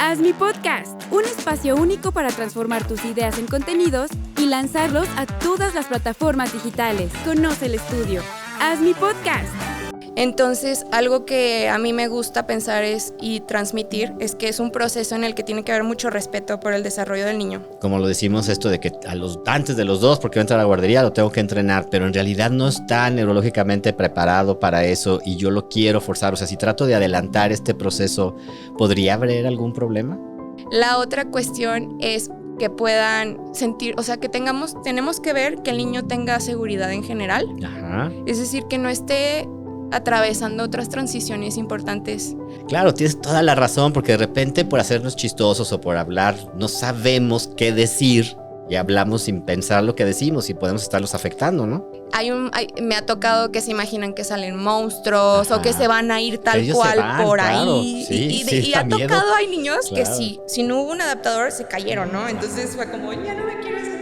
Haz mi podcast, un espacio único para transformar tus ideas en contenidos y lanzarlos a todas las plataformas digitales. Conoce el estudio. Haz mi podcast. Entonces, algo que a mí me gusta pensar y transmitir es que es un proceso en el que tiene que haber mucho respeto por el desarrollo del niño. Como lo decimos, esto de que antes de los 2, porque va a entrar a la guardería, lo tengo que entrenar, pero en realidad no está neurológicamente preparado para eso y yo lo quiero forzar. O sea, si trato de adelantar este proceso, ¿podría haber algún problema? La otra cuestión es que puedan sentir, o sea, que tenemos que ver que el niño tenga seguridad en general. Ajá. Es decir, que no esté atravesando otras transiciones importantes. Claro, tienes toda la razón, porque de repente por hacernos chistosos o por hablar no sabemos qué decir y hablamos sin pensar lo que decimos y podemos estarlos afectando, ¿no? Me ha tocado que se imaginan que salen monstruos. Ajá. O que se van a ir tal cual por claro. ahí. Sí, y ha miedo. tocado, hay niños claro. que si no hubo un adaptador se cayeron, ¿no? Entonces fue como, ya no me quiero sentar.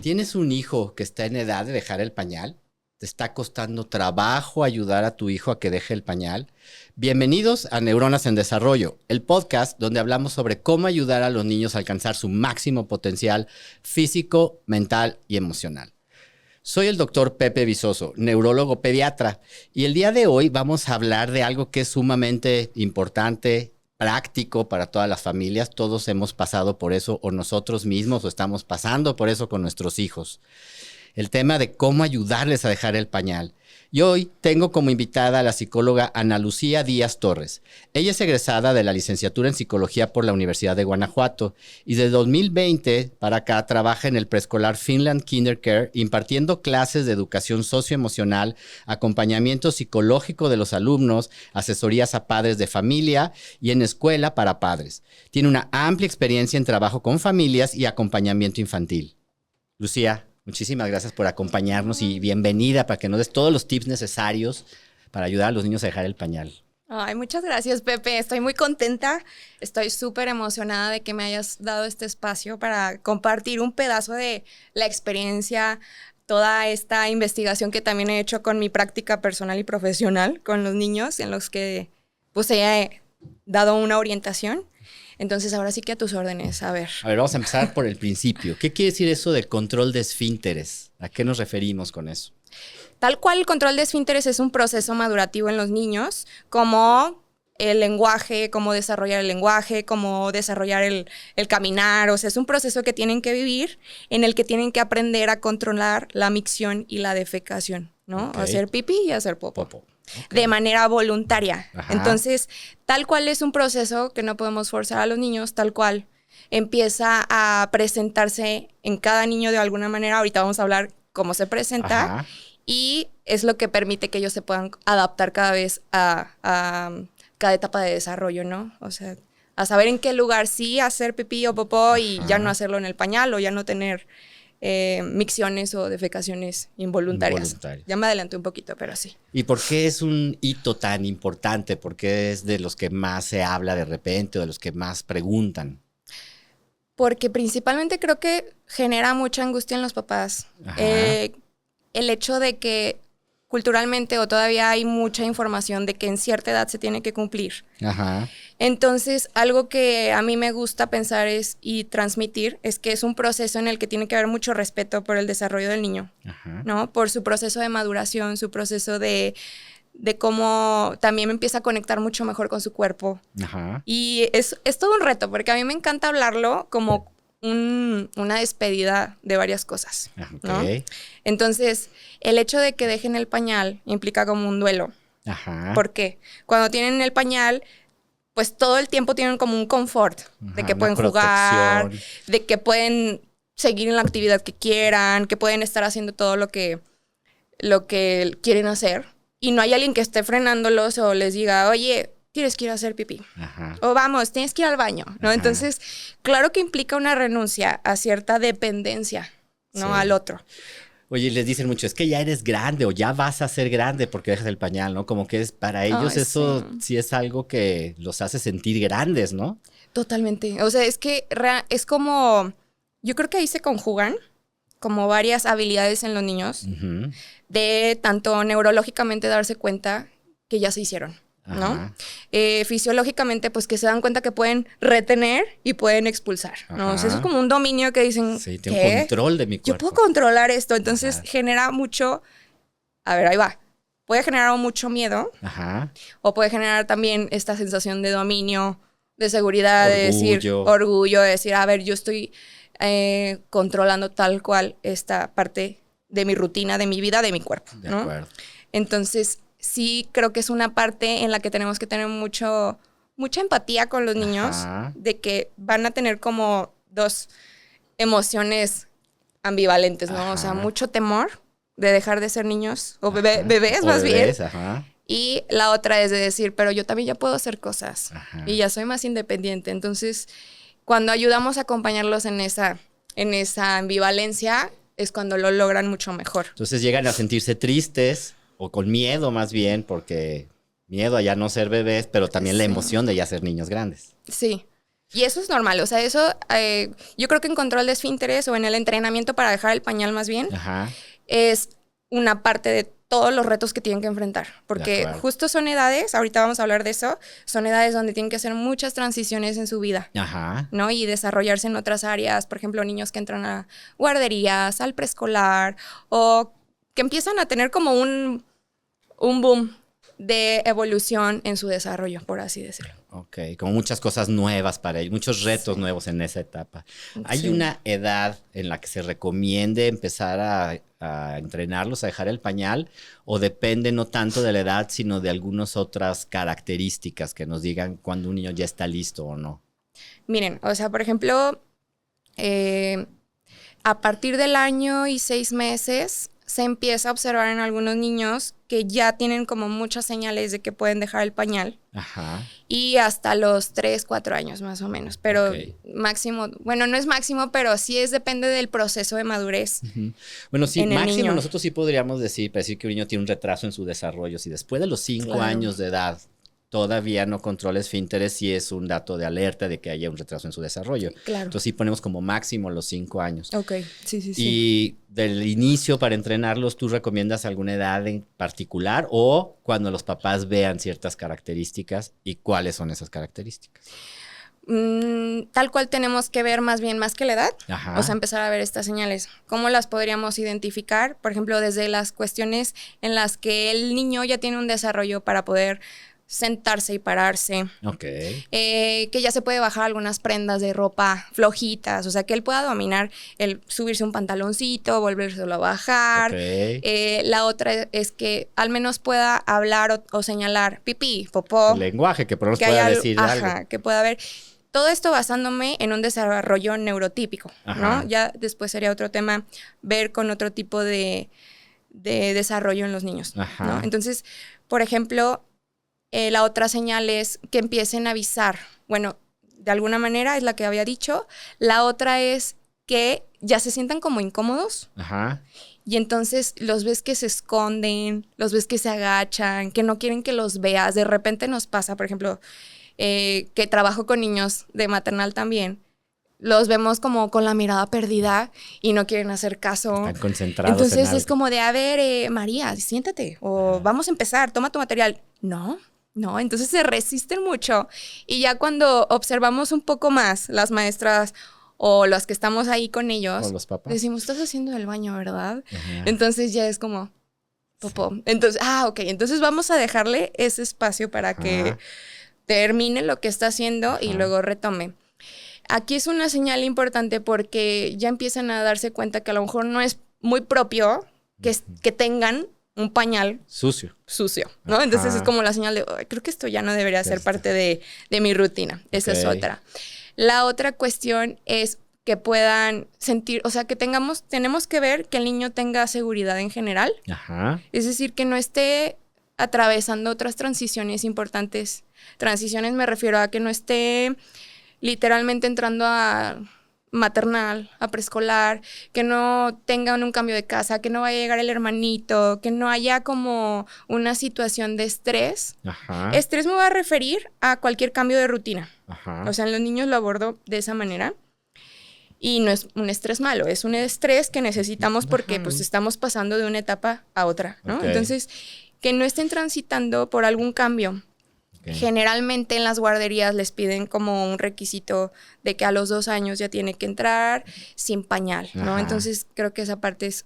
¿Tienes un hijo que está en edad de dejar el pañal? ¿Te está costando trabajo ayudar a tu hijo a que deje el pañal? Bienvenidos a Neuronas en Desarrollo, el podcast donde hablamos sobre cómo ayudar a los niños a alcanzar su máximo potencial físico, mental y emocional. Soy el doctor Pepe Vizoso, neurólogo pediatra, y el día de hoy vamos a hablar de algo que es sumamente importante, práctico para todas las familias. Todos hemos pasado por eso, o nosotros mismos, o estamos pasando por eso con nuestros hijos. El tema de cómo ayudarles a dejar el pañal. Y hoy tengo como invitada a la psicóloga Ana Lucía Díaz Torres. Ella es egresada de la licenciatura en psicología por la Universidad de Guanajuato y de 2020 para acá trabaja en el preescolar Finland Kindercare impartiendo clases de educación socioemocional, acompañamiento psicológico de los alumnos, asesorías a padres de familia y en escuela para padres. Tiene una amplia experiencia en trabajo con familias y acompañamiento infantil. Lucía, muchísimas gracias por acompañarnos y bienvenida para que nos des todos los tips necesarios para ayudar a los niños a dejar el pañal. Ay, muchas gracias, Pepe. Estoy muy contenta. Estoy súper emocionada de que me hayas dado este espacio para compartir un pedazo de la experiencia, toda esta investigación que también he hecho con mi práctica personal y profesional con los niños en los que pues he dado una orientación. Entonces, ahora sí que a tus órdenes, a ver. Vamos a empezar por el principio. ¿Qué quiere decir eso de control de esfínteres? ¿A qué nos referimos con eso? Tal cual, el control de esfínteres es un proceso madurativo en los niños, como el lenguaje, cómo desarrollar el lenguaje, cómo desarrollar el caminar. O sea, es un proceso que tienen que vivir, en el que tienen que aprender a controlar la micción y la defecación, ¿no? Okay. Hacer pipí y hacer popó. Okay. De manera voluntaria. Ajá. Entonces, tal cual es un proceso que no podemos forzar a los niños, tal cual empieza a presentarse en cada niño de alguna manera. Ahorita vamos a hablar cómo se presenta. Ajá. Y es lo que permite que ellos se puedan adaptar cada vez a cada etapa de desarrollo, ¿no? O sea, a saber en qué lugar sí hacer pipí o popó y ya no hacerlo en el pañal o ya no tener micciones o defecaciones involuntarias. Ya me adelanté un poquito, pero sí. ¿Y por qué es un hito tan importante? ¿Por qué es de los que más se habla de repente o de los que más preguntan? Porque principalmente creo que genera mucha angustia en los papás. El hecho de que culturalmente o todavía hay mucha información de que en cierta edad se tiene que cumplir. Ajá. Entonces, algo que a mí me gusta pensar y transmitir es que es un proceso en el que tiene que haber mucho respeto por el desarrollo del niño, Ajá. ¿no? Por su proceso de maduración, su proceso de cómo también empieza a conectar mucho mejor con su cuerpo. Ajá. Y es todo un reto, porque a mí me encanta hablarlo como una despedida de varias cosas, ¿no? Okay. Entonces, el hecho de que dejen el pañal implica como un duelo. Ajá. ¿Por qué? Cuando tienen el pañal, pues todo el tiempo tienen como un confort de que pueden jugar, de que pueden seguir en la actividad que quieran, que pueden estar haciendo todo lo que quieren hacer. Y no hay alguien que esté frenándolos o les diga, oye, tienes que ir a hacer pipí. Ajá. O vamos, tienes que ir al baño, ¿no? Ajá. Entonces, claro que implica una renuncia a cierta dependencia, ¿no? Sí. Al otro. Oye, les dicen mucho, es que ya eres grande o ya vas a ser grande porque dejas el pañal, ¿no? Como que para ellos eso sí es algo que los hace sentir grandes, ¿no? Totalmente. O sea, es que es como, yo creo que ahí se conjugan como varias habilidades en los niños, de tanto neurológicamente darse cuenta que ya se hicieron, ¿no? Fisiológicamente, pues que se dan cuenta que pueden retener y pueden expulsar, ¿no? O sea, eso es como un dominio que dicen, sí, tengo control de mi cuerpo. Yo puedo controlar esto, entonces genera mucho, a ver, ahí va, puede generar mucho miedo, o puede generar también esta sensación de dominio, de seguridad, de decir, orgullo, de decir, a ver, yo estoy controlando tal cual esta parte de mi rutina, de mi vida, de mi cuerpo, ¿no? De acuerdo. Entonces, sí creo que es una parte en la que tenemos que tener mucha empatía con los niños, de que van a tener como dos emociones ambivalentes, ¿no? O sea, mucho temor de dejar de ser niños, o bebés más bien. Y la otra es de decir, pero yo también ya puedo hacer cosas y ya soy más independiente. Entonces, cuando ayudamos a acompañarlos en esa ambivalencia, es cuando lo logran mucho mejor. Entonces llegan a sentirse tristes o con miedo más bien, porque miedo a ya no ser bebés, pero también la emoción de ya ser niños grandes. Sí. Y eso es normal. O sea, eso yo creo que en control de esfínteres o en el entrenamiento para dejar el pañal más bien, es una parte de todos los retos que tienen que enfrentar. Porque justo son edades, ahorita vamos a hablar de eso, son edades donde tienen que hacer muchas transiciones en su vida, ¿no? Y desarrollarse en otras áreas. Por ejemplo, niños que entran a guarderías, al preescolar, o que empiezan a tener como un boom de evolución en su desarrollo, por así decirlo. Ok, como muchas cosas nuevas para ellos, muchos retos nuevos en esa etapa. ¿Hay una edad en la que se recomiende empezar a entrenarlos, a dejar el pañal? ¿O depende no tanto de la edad, sino de algunas otras características que nos digan cuando un niño ya está listo o no? Miren, o sea, por ejemplo, a partir del año y 6 meses se empieza a observar en algunos niños que ya tienen como muchas señales de que pueden dejar el pañal. Y hasta los 3, 4 años más o menos. Pero máximo, bueno, no es máximo, pero sí depende del proceso de madurez. Bueno, sí, máximo nosotros sí podríamos decir que un niño tiene un retraso en su desarrollo. Si después de los 5 años de edad todavía no controla esfínteres, sí es un dato de alerta de que haya un retraso en su desarrollo. Entonces sí ponemos como máximo los 5 años. Ok, sí. Y del inicio para entrenarlos, ¿tú recomiendas alguna edad en particular o cuando los papás vean ciertas características y cuáles son esas características? Tal cual tenemos que ver más que la edad, o sea, empezar a ver estas señales. ¿Cómo las podríamos identificar? Por ejemplo, desde las cuestiones en las que el niño ya tiene un desarrollo para poder sentarse y pararse. Que ya se puede bajar algunas prendas de ropa flojitas, o sea, que él pueda dominar el subirse un pantaloncito, volvérselo a bajar. La otra es que al menos pueda hablar o señalar pipí, popó. El lenguaje, que por lo menos pueda decir algo. Que pueda haber. Todo esto basándome en un desarrollo neurotípico, ¿no? Ya después sería otro tema ver con otro tipo de desarrollo en los niños, ¿no? Entonces, por ejemplo, la otra señal es que empiecen a avisar. Bueno, de alguna manera es la que había dicho. La otra es que ya se sientan como incómodos. Y entonces los ves que se esconden, los ves que se agachan, que no quieren que los veas. De repente nos pasa, por ejemplo, que trabajo con niños de maternal también. Los vemos como con la mirada perdida y no quieren hacer caso. Están concentrados. Entonces es como de, a ver, María, siéntate. O vamos a empezar, toma tu material. No, entonces se resisten mucho. Y ya cuando observamos un poco más, las maestras o las que estamos ahí con ellos, o los papás, decimos, estás haciendo el baño, ¿verdad? Entonces ya es como, popó. Sí. Entonces, ok, entonces vamos a dejarle ese espacio para que termine lo que está haciendo y luego retome. Aquí es una señal importante porque ya empiezan a darse cuenta que a lo mejor no es muy propio que tengan un pañal sucio, ¿no? Entonces es como la señal de, creo que esto ya no debería ser parte de mi rutina. Esa es otra. La otra cuestión es que puedan sentir, o sea, que tenemos que ver que el niño tenga seguridad en general. Es decir, que no esté atravesando otras transiciones importantes. Transiciones me refiero a que no esté literalmente entrando a maternal a preescolar, que no tengan un cambio de casa, que no vaya a llegar el hermanito, que no haya como una situación de estrés. Ajá. Estrés me va a referir a cualquier cambio de rutina. Ajá. O sea, en los niños lo abordo de esa manera. Y no es un estrés malo, es un estrés que necesitamos porque pues estamos pasando de una etapa a otra, ¿no? Okay. Entonces, que no estén transitando por algún cambio. Okay. Generalmente en las guarderías les piden como un requisito de que a los 2 años ya tiene que entrar sin pañal, ¿no? Ajá. Entonces creo que esa parte es,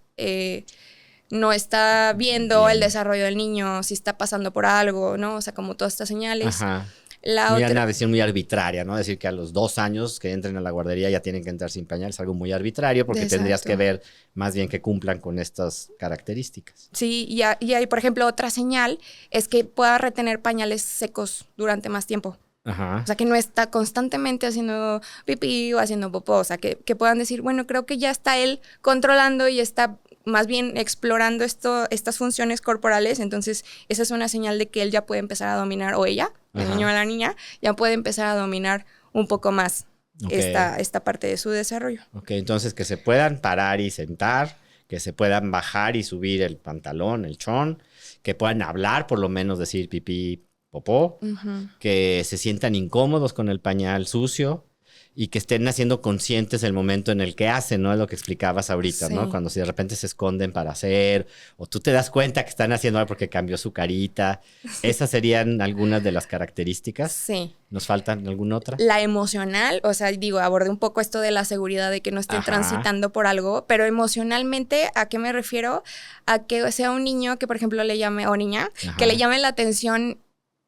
no está viendo el desarrollo del niño, si está pasando por algo, ¿no? O sea, como todas estas señales. Ajá. Una decisión muy arbitraria, ¿no? Decir que a los 2 años que entren a la guardería ya tienen que entrar sin pañal es algo muy arbitrario porque Exacto. Tendrías que ver más bien que cumplan con estas características. Sí, y hay, por ejemplo, otra señal es que pueda retener pañales secos durante más tiempo. Ajá. O sea, que no está constantemente haciendo pipí o haciendo popó. O sea, que puedan decir, bueno, creo que ya está él controlando y está más bien explorando estas funciones corporales. Entonces, esa es una señal de que él ya puede empezar a dominar, o ella, el Ajá. niño o la niña, ya puede empezar a dominar un poco más okay. esta parte de su desarrollo. Ok, entonces que se puedan parar y sentar, que se puedan bajar y subir el pantalón, el chón, que puedan hablar, por lo menos decir pipí, popó, que se sientan incómodos con el pañal sucio y que estén haciendo conscientes el momento en el que hacen, ¿no? Es lo que explicabas ahorita, sí. ¿no? Cuando si de repente se esconden para hacer, o tú te das cuenta que están haciendo algo porque cambió su carita. ¿Esas serían algunas de las características? Sí. ¿Nos faltan alguna otra? La emocional, o sea, digo, abordé un poco esto de la seguridad de que no estén Ajá. transitando por algo, pero emocionalmente, ¿a qué me refiero? A que sea un niño que, por ejemplo, le llame, o niña, Ajá. que le llame la atención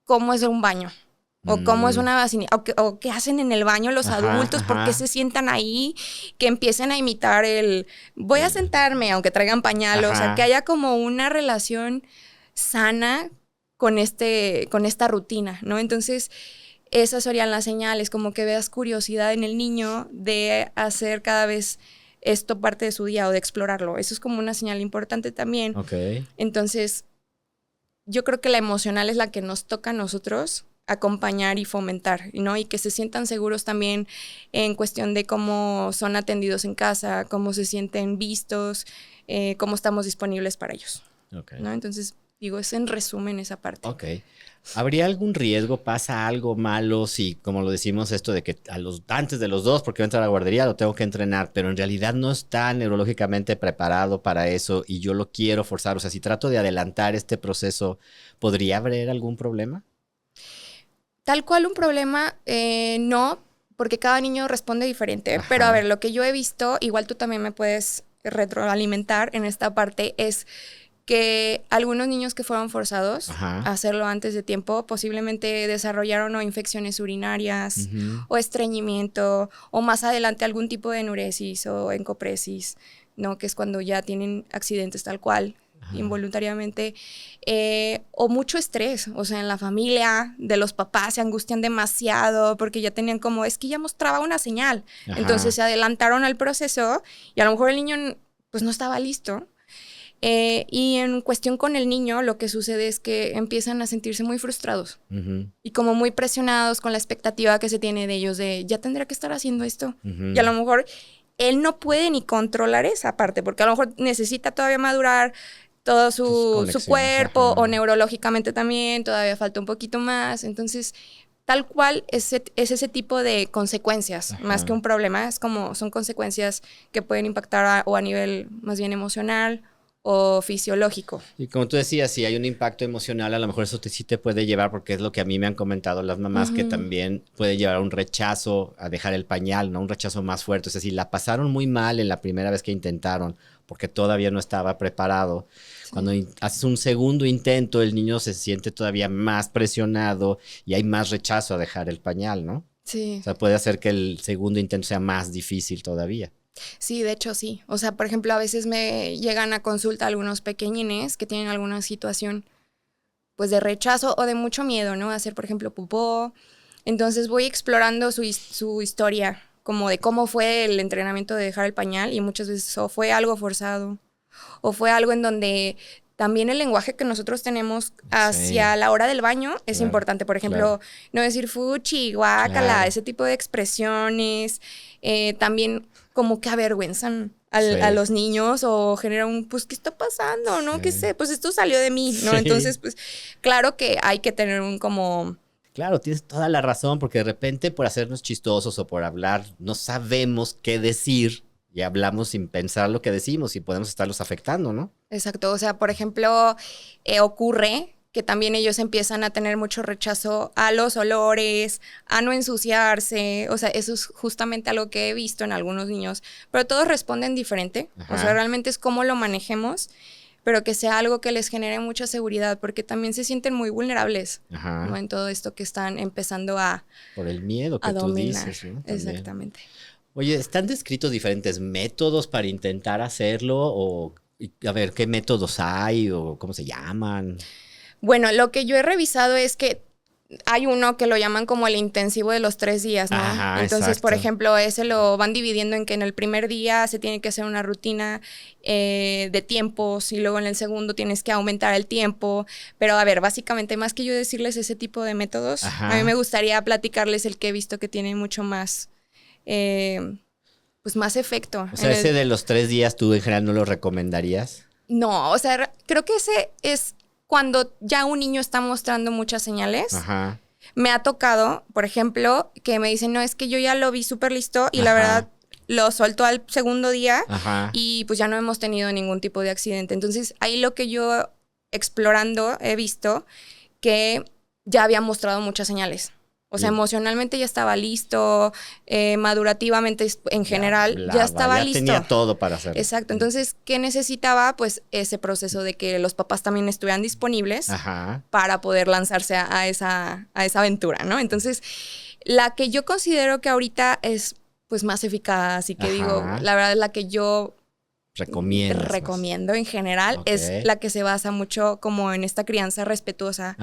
cómo es un baño. O cómo es una vacina, o qué hacen en el baño los Ajá, adultos, por qué se sientan ahí, que empiecen a imitar voy a sentarme, aunque traigan pañal, Ajá. o sea, que haya como una relación sana con esta rutina, ¿no? Entonces, esas serían las señales, como que veas curiosidad en el niño de hacer cada vez esto parte de su día o de explorarlo. Eso es como una señal importante también. Okay. Entonces, yo creo que la emocional es la que nos toca a nosotros acompañar y fomentar, ¿no? Y que se sientan seguros también en cuestión de cómo son atendidos en casa, cómo se sienten vistos, cómo estamos disponibles para ellos. Okay. ¿No? Entonces, digo, es en resumen esa parte. Ok. ¿Habría algún riesgo? ¿Pasa algo malo si, como lo decimos, esto de que antes de los 2, porque voy a entrar a la guardería, lo tengo que entrenar, pero en realidad no está neurológicamente preparado para eso y yo lo quiero forzar? O sea, si trato de adelantar este proceso, ¿podría haber algún problema? Tal cual un problema, no, porque cada niño responde diferente. Ajá. Pero a ver, lo que yo he visto, igual tú también me puedes retroalimentar en esta parte, es que algunos niños que fueron forzados Ajá. a hacerlo antes de tiempo, posiblemente desarrollaron o infecciones urinarias, o estreñimiento, o más adelante algún tipo de enuresis o encopresis, ¿no? Que es cuando ya tienen accidentes tal cual. Ajá. Involuntariamente, o mucho estrés, o sea, en la familia de los papás se angustian demasiado porque ya tenían como, es que ya mostraba una señal, Ajá. entonces se adelantaron al proceso y a lo mejor el niño pues no estaba listo, y en cuestión con el niño lo que sucede es que empiezan a sentirse muy frustrados y como muy presionados con la expectativa que se tiene de ellos de ya tendría que estar haciendo esto y a lo mejor él no puede ni controlar esa parte porque a lo mejor necesita todavía madurar todo su cuerpo Ajá. o neurológicamente también, todavía falta un poquito más. Entonces, tal cual es ese tipo de consecuencias, Ajá. más que un problema. Son consecuencias que pueden impactar o a nivel más bien emocional o fisiológico. Y como tú decías, si hay un impacto emocional, a lo mejor eso sí te puede llevar, porque es lo que a mí me han comentado las mamás, que también puede llevar a un rechazo a dejar el pañal, ¿no? Un rechazo más fuerte. O sea, si la pasaron muy mal en la primera vez que intentaron, porque todavía no estaba preparado. Sí. Cuando haces un segundo intento, el niño se siente todavía más presionado y hay más rechazo a dejar el pañal, ¿no? Sí. O sea, puede hacer que el segundo intento sea más difícil todavía. Sí, de hecho sí. O sea, por ejemplo, a veces me llegan a consulta algunos pequeñines que tienen alguna situación pues de rechazo o de mucho miedo, ¿no? A hacer, por ejemplo, popó. Entonces voy explorando su historia, como de cómo fue el entrenamiento de dejar el pañal y muchas veces o fue algo forzado o fue algo en donde también el lenguaje que nosotros tenemos hacia la hora del baño es importante. Por ejemplo, no decir fuchi, guácala, ese tipo de expresiones. También como que avergüenzan a los niños o generan pues, ¿qué está pasando? ¿No? ¿Qué sé? Pues esto salió de mí, ¿no? Entonces, pues, claro que hay que tener un como... Claro, tienes toda la razón, porque de repente por hacernos chistosos o por hablar no sabemos qué decir y hablamos sin pensar lo que decimos y podemos estarlos afectando, ¿no? Exacto, o sea, por ejemplo, ocurre que también ellos empiezan a tener mucho rechazo a los olores, a no ensuciarse, o sea, eso es justamente algo que he visto en algunos niños, pero todos responden diferente, o sea, realmente es cómo lo manejemos, pero que sea algo que les genere mucha seguridad, porque también se sienten muy vulnerables, ¿no? En todo esto que están empezando a por el miedo que tú dices, ¿no? Exactamente. Oye, ¿están descritos diferentes métodos para intentar hacerlo? O, a ver, ¿qué métodos hay o cómo se llaman? Bueno, lo que yo he revisado es que hay uno que lo llaman como el intensivo de los 3 días, ¿no? Ajá, entonces, exacto. por ejemplo, ese lo van dividiendo en que en el primer día se tiene que hacer una rutina de tiempos y luego en el segundo tienes que aumentar el tiempo. Pero a ver, básicamente, más que yo decirles ese tipo de métodos, a mí me gustaría platicarles el que he visto que tiene mucho más... pues más efecto. O sea, ese de los 3 días tú en general no lo recomendarías. No, o sea, creo que ese es cuando ya un niño está mostrando muchas señales. Ajá. Me ha tocado, por ejemplo, que me dicen, no, es que yo ya lo vi súper listo y la verdad lo soltó al segundo día y pues ya no hemos tenido ningún tipo de accidente. Entonces, ahí lo que yo explorando he visto que ya había mostrado muchas señales. O sea, emocionalmente ya estaba listo, madurativamente en general ya estaba listo. Ya tenía todo para hacerlo. Exacto. Entonces, ¿qué necesitaba? Pues ese proceso de que los papás también estuvieran disponibles para poder lanzarse a esa aventura, ¿no? Entonces, la que yo considero que ahorita es pues más eficaz y que digo, la verdad es la que yo... recomiendo en general, es la que se basa mucho como en esta crianza respetuosa,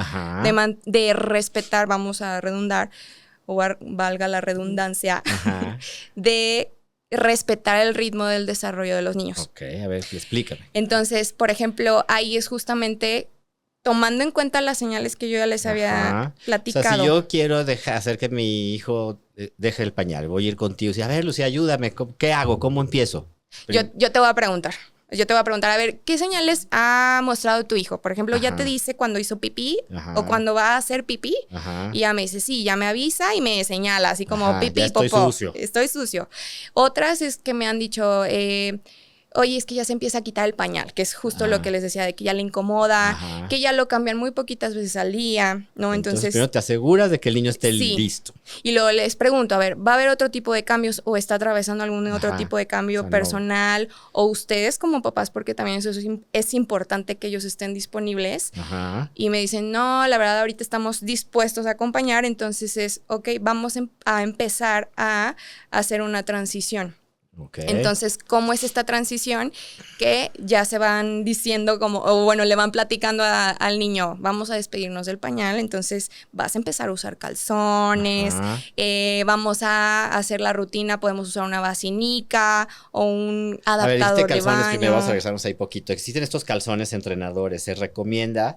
de respetar, vamos a redundar, o valga la redundancia, de respetar el ritmo del desarrollo de los niños. Ok, a ver, explícame. Entonces, por ejemplo, ahí es justamente tomando en cuenta las señales que yo ya les había platicado. O sea, si yo quiero hacer que mi hijo deje el pañal, voy a ir contigo y decir, a ver, Lucía, ayúdame, ¿qué hago? ¿Cómo empiezo? Yo te voy a preguntar. A ver, ¿qué señales ha mostrado tu hijo? Por ejemplo, ya te dice cuando hizo pipí o cuando va a hacer pipí. Y ya me dice, sí, ya me avisa y me señala, así como pipí, estoy popó. Sucio. Estoy sucio. Otras es que me han dicho, oye, es que ya se empieza a quitar el pañal, que es justo lo que les decía, de que ya le incomoda, que ya lo cambian muy poquitas veces al día, ¿no? Entonces primero te aseguras de que el niño esté listo. Y luego les pregunto, a ver, ¿va a haber otro tipo de cambios o está atravesando algún otro tipo de cambio personal? O ustedes como papás, porque también eso es importante que ellos estén disponibles. Y me dicen, no, la verdad ahorita estamos dispuestos a acompañar, entonces es, ok, vamos a empezar a hacer una transición. Entonces, ¿cómo es esta transición? Que ya se van diciendo como, o bueno, le van platicando al niño, vamos a despedirnos del pañal, entonces vas a empezar a usar calzones, vamos a hacer la rutina, podemos usar una vacinica o un adaptador de calzones, baño. Primero vamos a regresarnos ahí poquito. Existen estos calzones entrenadores, se recomienda...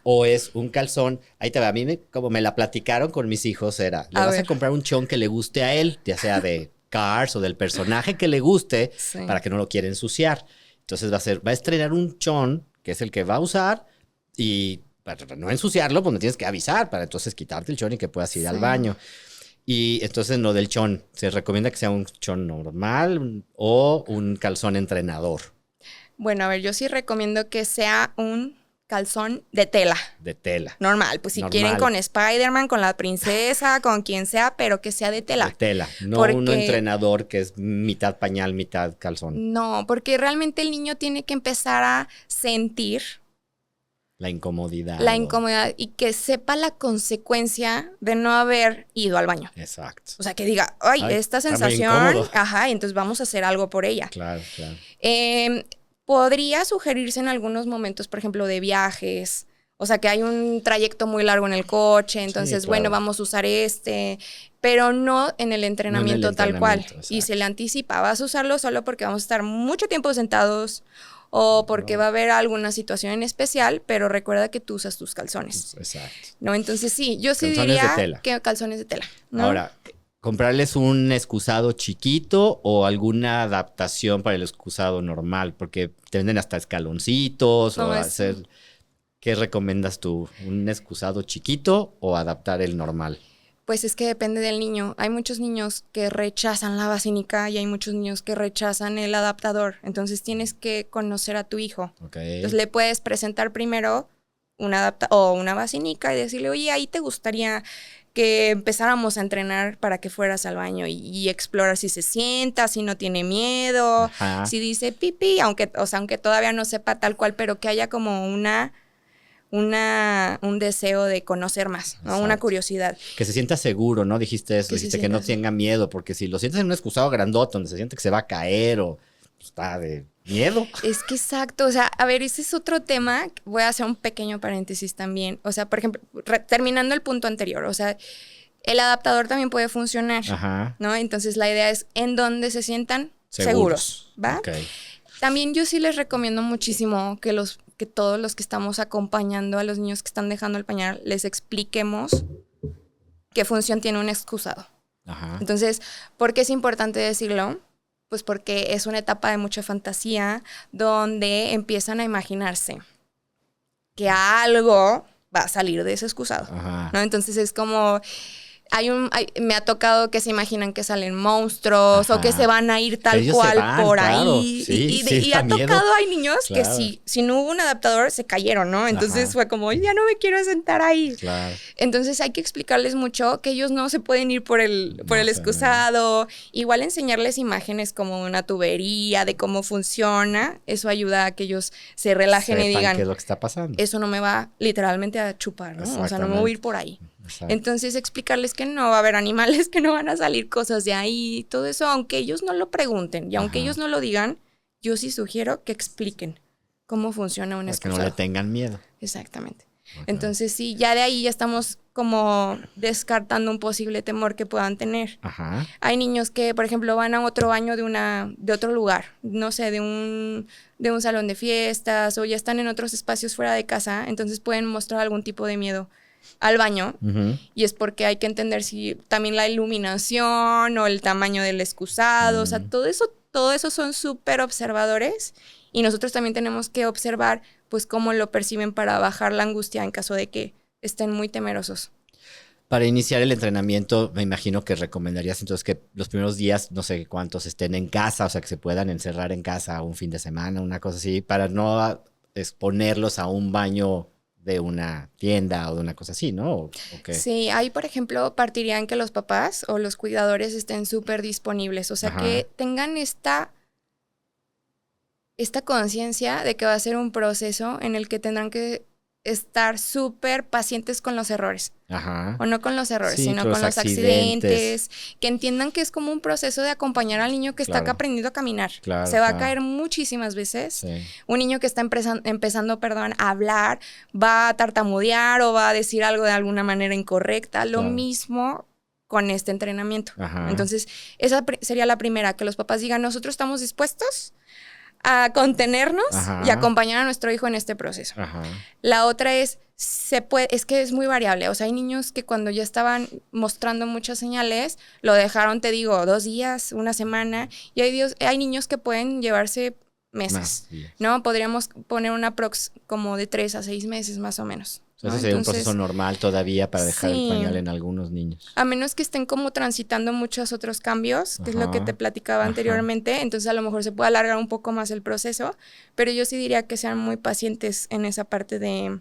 O es un calzón, ahí te va, a mí como me la platicaron con mis hijos era, le vas a comprar un chon que le guste a él, ya sea de Cars o del personaje que le guste, para que no lo quiera ensuciar. Entonces va a estrenar un chon, que es el que va a usar, y para no ensuciarlo, pues me tienes que avisar, para entonces quitarte el chon y que puedas ir al baño. Y entonces lo del chon, se recomienda que sea un chon normal o un calzón entrenador. Bueno, a ver, yo sí recomiendo que sea un calzón de tela. De tela. Normal, pues si quieren con Spider-Man, con la princesa, con quien sea, pero que sea de tela. De tela, no un entrenador que es mitad pañal, mitad calzón. No, porque realmente el niño tiene que empezar a sentir la incomodidad. La incomodidad y que sepa la consecuencia de no haber ido al baño. Exacto. O sea, que diga, ay esta sensación, entonces vamos a hacer algo por ella. Claro. Podría sugerirse en algunos momentos, por ejemplo, de viajes, o sea, que hay un trayecto muy largo en el coche, entonces, bueno, vamos a usar pero no en el entrenamiento tal cual. Exacto. Y se le anticipa, vas a usarlo solo porque vamos a estar mucho tiempo sentados o porque va a haber alguna situación en especial, pero recuerda que tú usas tus calzones. Exacto. ¿No? Entonces sí, yo sí Calzones diría de tela. que calzones de tela, ¿no? Ahora, comprarles un excusado chiquito o alguna adaptación para el excusado normal, porque te venden hasta escaloncitos No, o es- hacer... ¿Qué recomiendas tú? ¿Un excusado chiquito o adaptar el normal? Pues es que depende del niño. Hay muchos niños que rechazan la basílica y hay muchos niños que rechazan el adaptador. Entonces tienes que conocer a tu hijo. Ok. Entonces le puedes presentar primero una basílica y decirle, oye, ahí te gustaría que empezáramos a entrenar para que fueras al baño y explorar si se sienta, si no tiene miedo, Ajá. si dice pipí, aunque todavía no sepa tal cual, pero que haya como un deseo de conocer más, ¿no? Una Exacto. curiosidad. Que se sienta seguro, ¿no? Dijiste eso, Que se dijiste que no sienta tenga miedo, porque si lo sientes en un excusado grandote donde se siente que se va a caer o está de miedo. Es que exacto, o sea, a ver, ese es otro tema. Voy a hacer un pequeño paréntesis también. O sea, por ejemplo, terminando el punto anterior, o sea, el adaptador también puede funcionar, Ajá. ¿no? Entonces la idea es en donde se sientan seguros, ¿va? Ok. También yo sí les recomiendo muchísimo que todos los que estamos acompañando a los niños que están dejando el pañal, les expliquemos qué función tiene un excusado. Ajá. Entonces, ¿por qué es importante decirlo? Pues porque es una etapa de mucha fantasía donde empiezan a imaginarse que algo va a salir de ese excusado, Ajá. ¿no? Entonces es como... me ha tocado que se imaginan que salen monstruos Ajá. o que se van a ir tal Ellos se cual van, por claro. ahí. Sí, Y da ha miedo. tocado, hay niños que Claro. si no hubo un adaptador se cayeron, ¿no? Entonces Ajá. fue como, ya no me quiero sentar ahí. Claro. Entonces hay que explicarles mucho que ellos no se pueden ir por el No, excusado. Igual enseñarles imágenes como una tubería, de cómo funciona. Eso ayuda a que ellos se relajen y Sepan digan, qué es lo que está pasando. eso no me va literalmente a chupar, ¿no? O sea, no me voy a ir por ahí. Exacto. Entonces explicarles que no va a haber animales, que no van a salir cosas de ahí, todo eso, aunque ellos no lo pregunten y aunque Ajá. ellos no lo digan, yo sí sugiero que expliquen cómo funciona un Para que no excusado. le tengan miedo. Exactamente. Ok. Entonces sí, ya de ahí ya estamos como descartando un posible temor que puedan tener. Ajá. Hay niños que, por ejemplo, van a otro baño de otro lugar, no sé, de un salón de fiestas o ya están en otros espacios fuera de casa, entonces pueden mostrar algún tipo de miedo al baño. Ujú. Y es porque hay que entender si también la iluminación o el tamaño del excusado, o sea, todo eso son súper observadores y nosotros también tenemos que observar pues cómo lo perciben para bajar la angustia en caso de que estén muy temerosos. Para iniciar el entrenamiento, me imagino que recomendarías entonces que los primeros días, no sé cuántos, estén en casa, o sea, que se puedan encerrar en casa un fin de semana, una cosa así, para no exponerlos a un baño de una tienda o de una cosa así, ¿no? ¿O qué? Sí, ahí, por ejemplo, partirían que los papás o los cuidadores estén súper disponibles, o sea, Ajá. que tengan esta conciencia de que va a ser un proceso en el que tendrán que estar súper pacientes con los errores. Ajá. O no con los errores, Sí, sino con con los los accidentes. Que entiendan que es como un proceso de acompañar al niño que está Claro. aprendiendo a caminar. Claro, Se va claro. a caer muchísimas veces. Sí. Un niño que está empezando, a hablar, va a tartamudear o va a decir algo de alguna manera incorrecta. Lo Claro. mismo con este entrenamiento. Ajá. Entonces, esa sería la primera, que los papás digan, nosotros estamos dispuestos a contenernos Ajá. y acompañar a nuestro hijo en este proceso. Ajá. La otra es que es muy variable. O sea, hay niños que cuando ya estaban mostrando muchas señales, lo dejaron, te digo, 2 días, una semana. Y hay niños que pueden llevarse meses, Más días. ¿no? Podríamos poner una prox como de 3 a 6 meses más o menos. O sea, ¿no? ese sería un Entonces, proceso normal todavía para dejar sí. el pañal en algunos niños. a menos que estén como transitando muchos otros cambios, que es lo que Ajá. te platicaba Ajá. anteriormente, entonces a lo mejor se puede alargar un poco más el proceso, pero yo sí diría que sean muy pacientes en esa parte de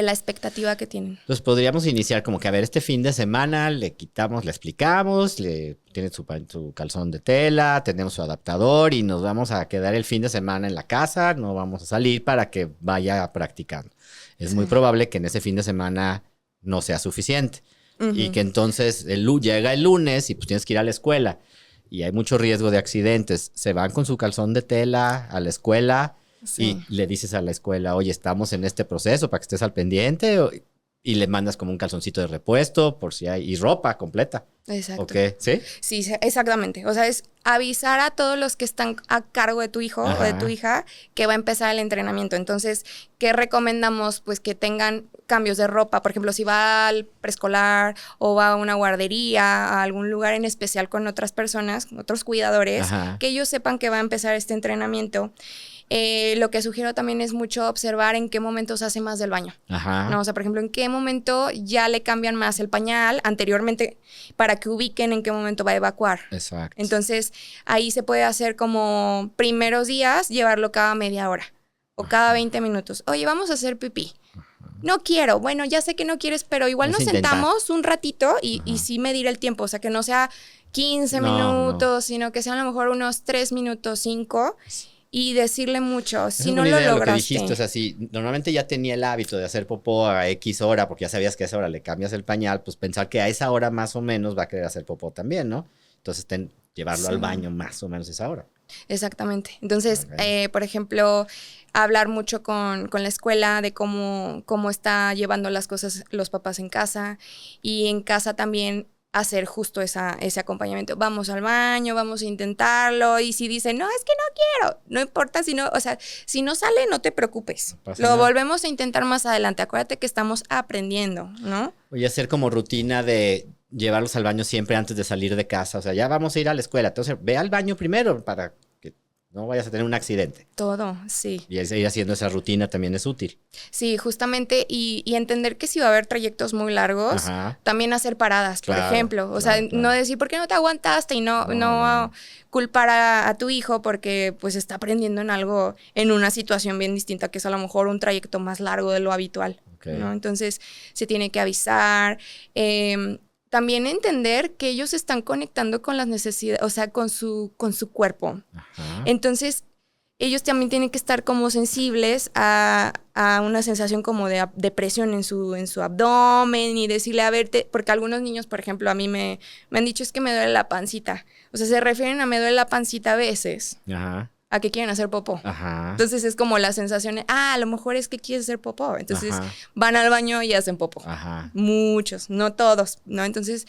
la expectativa que tienen. Entonces podríamos iniciar como que, a ver, este fin de semana le explicamos, tiene su calzón de tela, tenemos su adaptador y nos vamos a quedar el fin de semana en la casa, no vamos a salir para que vaya practicando. Es muy probable que en ese fin de semana no sea suficiente y que entonces llega el lunes y pues tienes que ir a la escuela y hay mucho riesgo de accidentes. Se van con su calzón de tela a la escuela. Sí. Y le dices a la escuela, oye, estamos en este proceso para que estés al pendiente. y le mandas como un calzoncito de repuesto por si hay, y ropa completa. Exacto. ¿Ok? ¿Sí? Sí, exactamente. O sea, es avisar a todos los que están a cargo de tu hijo o de tu hija que va a empezar el entrenamiento. Entonces, ¿qué recomendamos? Pues que tengan cambios de ropa. Por ejemplo, si va al preescolar o va a una guardería, a algún lugar en especial con otras personas, otros cuidadores, que ellos sepan que va a empezar este entrenamiento. Lo que sugiero también es mucho observar en qué momento se hace más del baño. ¿No? O sea, por ejemplo, en qué momento ya le cambian más el pañal anteriormente para que ubiquen en qué momento va a evacuar. Exacto. Entonces, ahí se puede hacer como primeros días, llevarlo cada media hora o cada 20 minutos. Oye, vamos a hacer pipí. No quiero. Bueno, ya sé que no quieres, pero igual nos sentamos un ratito y sí medir el tiempo. O sea, que no sea 15 minutos, sino que sean a lo mejor unos 3 minutos, 5. Y decirle mucho, si no lo lograste. Lo que dijiste, o sea, si normalmente ya tenía el hábito de hacer popó a X hora, porque ya sabías que a esa hora le cambias el pañal, pues pensar que a esa hora más o menos va a querer hacer popó también, ¿no? Entonces llevarlo al baño más o menos a esa hora. Exactamente. Entonces, por ejemplo, hablar mucho con la escuela de cómo está llevando las cosas los papás en casa, y en casa también hacer justo ese acompañamiento. Vamos al baño, vamos a intentarlo, y si dicen, no, es que no quiero, no importa, si no sale, no te preocupes. No pasa nada. Volvemos a intentar más adelante. Acuérdate que estamos aprendiendo, ¿no? Voy a hacer como rutina de llevarlos al baño siempre antes de salir de casa. O sea, ya vamos a ir a la escuela, entonces ve al baño primero para que no vayas a tener un accidente. Todo, sí. Y ir haciendo esa rutina también es útil. Sí, justamente, y entender que si va a haber trayectos muy largos, también hacer paradas, por ejemplo. O sea, no decir, ¿por qué no te aguantaste? Y no culpar a tu hijo porque pues está aprendiendo en algo, en una situación bien distinta, que es a lo mejor un trayecto más largo de lo habitual, ¿no? Entonces, se tiene que avisar. También entender que ellos están conectando con las necesidades, o sea, con su cuerpo. Entonces, ellos también tienen que estar como sensibles a una sensación como de presión en su abdomen, y decirle, a ver, porque algunos niños, por ejemplo, a mí me han dicho, es que me duele la pancita. O sea, se refieren a me duele la pancita a veces. A que quieren hacer popó. Entonces es como la sensación, a lo mejor es que quieres hacer popó. Entonces van al baño y hacen popó. Muchos, no todos, ¿no? Entonces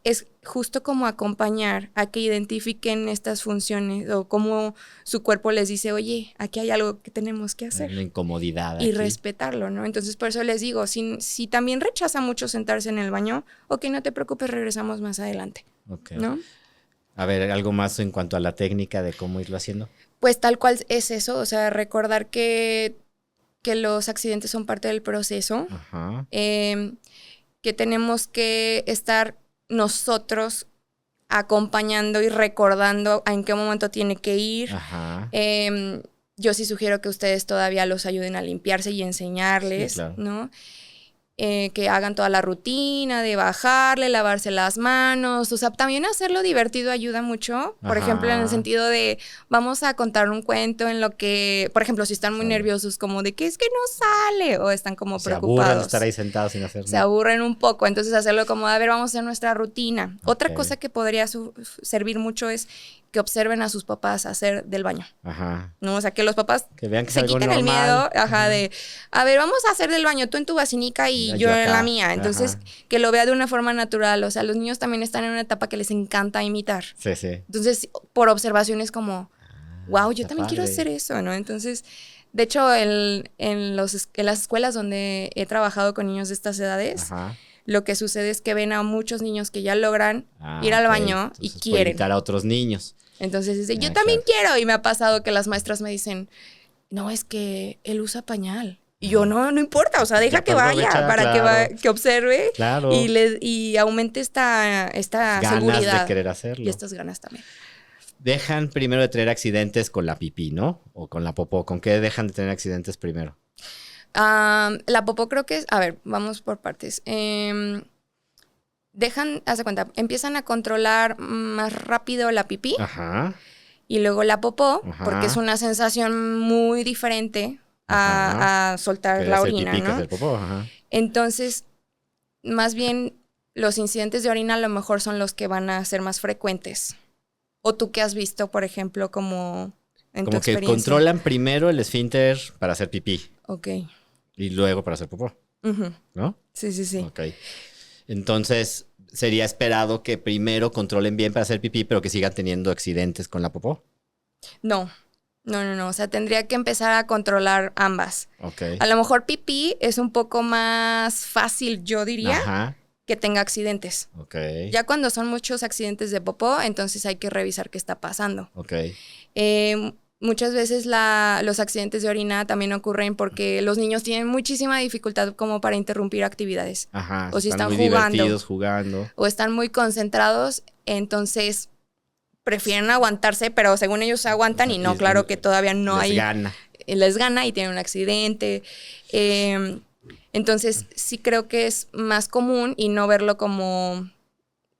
es justo como acompañar a que identifiquen estas funciones, o cómo su cuerpo les dice, oye, aquí hay algo que tenemos que hacer. Una incomodidad y aquí. Respetarlo, ¿no? Entonces por eso les digo, si también rechaza mucho sentarse en el baño, ok, no te preocupes, regresamos más adelante. ¿No? A ver, ¿algo más en cuanto a la técnica de cómo irlo haciendo? Pues tal cual es eso, o sea, recordar que los accidentes son parte del proceso, que tenemos que estar nosotros acompañando y recordando en qué momento tiene que ir. Yo sí sugiero que ustedes todavía los ayuden a limpiarse y enseñarles, sí, claro, ¿no? Que hagan toda la rutina de bajarle, lavarse las manos. O sea, también hacerlo divertido ayuda mucho. Por ejemplo, en el sentido de vamos a contar un cuento en lo que, por ejemplo, si están muy nerviosos, como de que es que no sale, o están como preocupados. Se aburren de estar ahí sentados sin hacer nada. Se aburren un poco. Entonces, hacerlo como, a ver, vamos a hacer nuestra rutina. Otra cosa que podría servir mucho es que observen a sus papás hacer del baño. ¿No? O sea, que los papás que vean que se quiten el miedo, de, a ver, vamos a hacer del baño, tú en tu basinica y yo en la mía. Entonces, que lo vea de una forma natural. O sea, los niños también están en una etapa que les encanta imitar. Sí, sí. Entonces, por observación es como, wow, yo también quiero hacer eso, ¿no? Entonces, de hecho, en las escuelas donde he trabajado con niños de estas edades, lo que sucede es que ven a muchos niños que ya logran ir al baño. Entonces, y quieren imitar a otros niños. Entonces dice, yo también quiero. Y me ha pasado que las maestras me dicen, no, es que él usa pañal. Y yo, no importa, o sea, deja que vaya para que observe y aumente esta ganas seguridad. De querer hacerlo. Y estas ganas también. Dejan primero de tener accidentes con la pipí, ¿no? O con la popó. ¿Con qué dejan de tener accidentes primero? La popó creo que es, a ver, vamos por partes. Haz de cuenta, empiezan a controlar más rápido la pipí. Y luego la popó, porque es una sensación muy diferente a soltar la orina, pipí, ¿no? Popó, Entonces, más bien, los incidentes de orina a lo mejor son los que van a ser más frecuentes. O tú que has visto, por ejemplo, como en tu experiencia. Como que controlan primero el esfínter para hacer pipí. Ok. Y luego para hacer popó. ¿no? Sí. Ok. Entonces, sería esperado que primero controlen bien para hacer pipí, pero que sigan teniendo accidentes con la popó. No. O sea, tendría que empezar a controlar ambas. Ok. A lo mejor pipí es un poco más fácil, yo diría, que tenga accidentes. Ok. Ya cuando son muchos accidentes de popó, entonces hay que revisar qué está pasando. Ok. Muchas veces los accidentes de orina también ocurren porque los niños tienen muchísima dificultad como para interrumpir actividades. Ajá. O si están muy divertidos jugando. O están muy concentrados, entonces prefieren aguantarse, pero según ellos se aguantan y no, claro que todavía no hay... Les gana y tienen un accidente. Entonces sí creo que es más común y no verlo como...